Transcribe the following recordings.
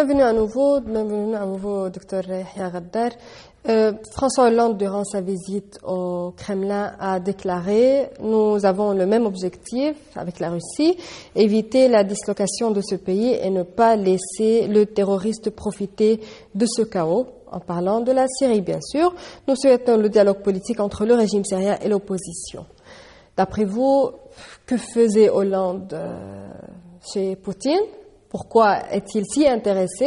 Bienvenue à nouveau, Dr Yahya Ghaddar. François Hollande, durant sa visite au Kremlin, a déclaré « Nous avons le même objectif avec la Russie, éviter la dislocation de ce pays et ne pas laisser le terroriste profiter de ce chaos ». En parlant de la Syrie, bien sûr, nous souhaitons le dialogue politique entre le régime syrien et l'opposition. D'après vous, que faisait Hollande chez Poutine? Pourquoi est-il si intéressé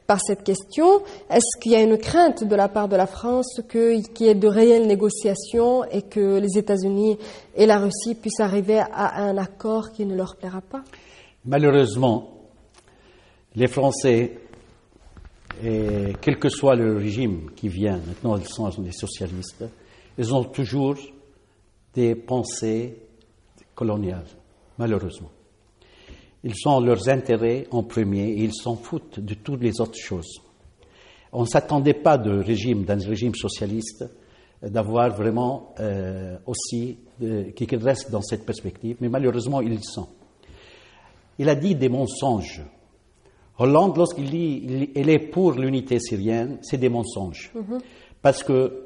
par cette question? Est-ce qu'il y a une crainte de la part de la France qu'il y ait de réelles négociations et que les États-Unis et la Russie puissent arriver à un accord qui ne leur plaira pas? Malheureusement, les Français, et quel que soit le régime qui vient, maintenant ils sont des socialistes, ils ont toujours des pensées coloniales, malheureusement. Ils ont leurs intérêts en premier et ils s'en foutent de toutes les autres choses. On ne s'attendait pas d'un régime socialiste d'avoir vraiment qu'ils restent dans cette perspective, mais malheureusement ils le sont. Il a dit des mensonges. Hollande, lorsqu'il dit il est pour l'unité syrienne, c'est des mensonges. Parce que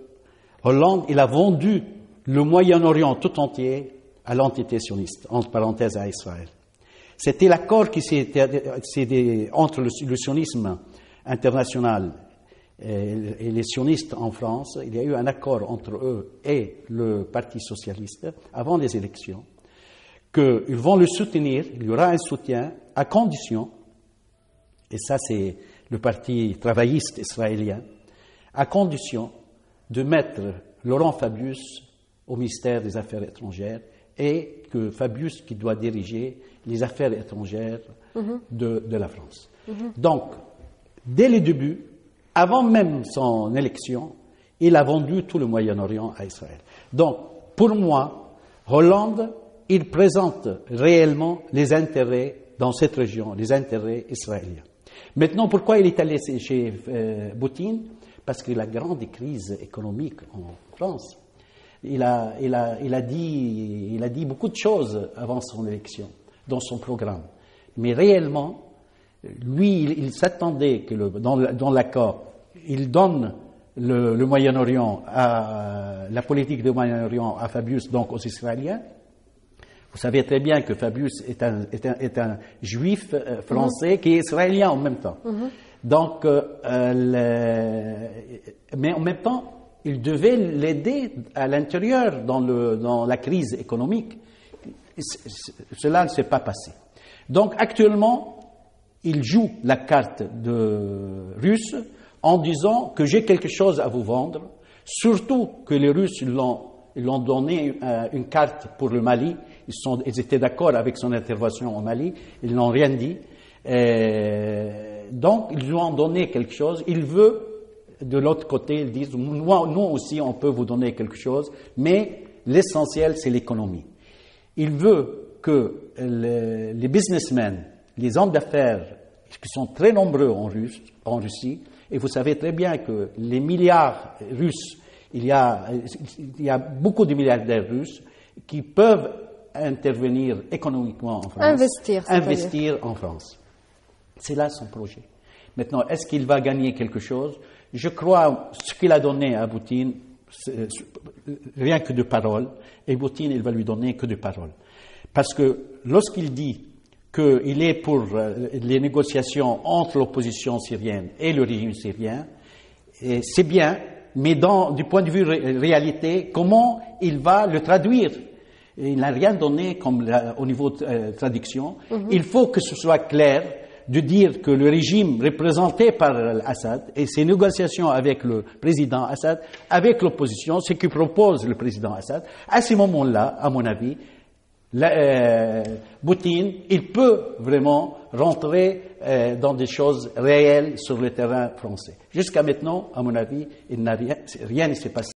Hollande, il a vendu le Moyen-Orient tout entier à l'entité sioniste, entre parenthèses à Israël. C'était l'accord qui entre le sionisme international et les sionistes en France. Il y a eu un accord entre eux et le Parti socialiste avant les élections, qu'ils vont le soutenir, il y aura un soutien à condition, et ça c'est le Parti travailliste israélien, à condition de mettre Laurent Fabius au ministère des Affaires étrangères et que Fabius qui doit diriger les affaires étrangères de la France. Donc, dès le début, avant même son élection, il a vendu tout le Moyen-Orient à Israël. Donc, pour moi, Hollande, il présente réellement les intérêts dans cette région, les intérêts israéliens. Maintenant, pourquoi il est allé chez Poutine? Parce que la grande crise économique en France, il a dit beaucoup de choses avant son élection, dans son programme. Mais réellement, lui, il s'attendait que dans l'accord, il donne le Moyen-Orient, la politique du Moyen-Orient à Fabius, donc aux Israéliens. Vous savez très bien que Fabius est un juif français qui est israélien en même temps. Donc, mais en même temps, il devait l'aider à l'intérieur dans la crise économique. Cela ne s'est pas passé. Donc actuellement, il joue la carte russe en disant que j'ai quelque chose à vous vendre, surtout que les Russes l'ont donné une carte pour le Mali. Ils étaient d'accord avec son intervention au Mali, ils n'ont rien dit. Donc ils lui ont donné quelque chose. Il veut, de l'autre côté, ils disent nous aussi on peut vous donner quelque chose, mais l'essentiel c'est l'économie. Il veut que les businessmen, les hommes d'affaires, qui sont très nombreux en Russie, et vous savez très bien que les milliards russes, il y a beaucoup de milliardaires russes qui peuvent intervenir économiquement en France, investir en France. C'est là son projet. Maintenant, est-ce qu'il va gagner quelque chose? Je crois ce qu'il a donné à Poutine, rien que de paroles, et Poutine, il va lui donner que de paroles. Parce que lorsqu'il dit qu'il est pour les négociations entre l'opposition syrienne et le régime syrien, c'est bien, mais du point de vue réalité, comment il va le traduire? Il n'a rien donné au niveau de traduction. Il faut que ce soit clair de dire que le régime représenté par Assad et ses négociations avec le président Assad, avec l'opposition, ce que propose le président Assad, à ce moment-là, à mon avis, Poutine, il peut vraiment rentrer dans des choses réelles sur le terrain français. Jusqu'à maintenant, à mon avis, rien ne s'est passé.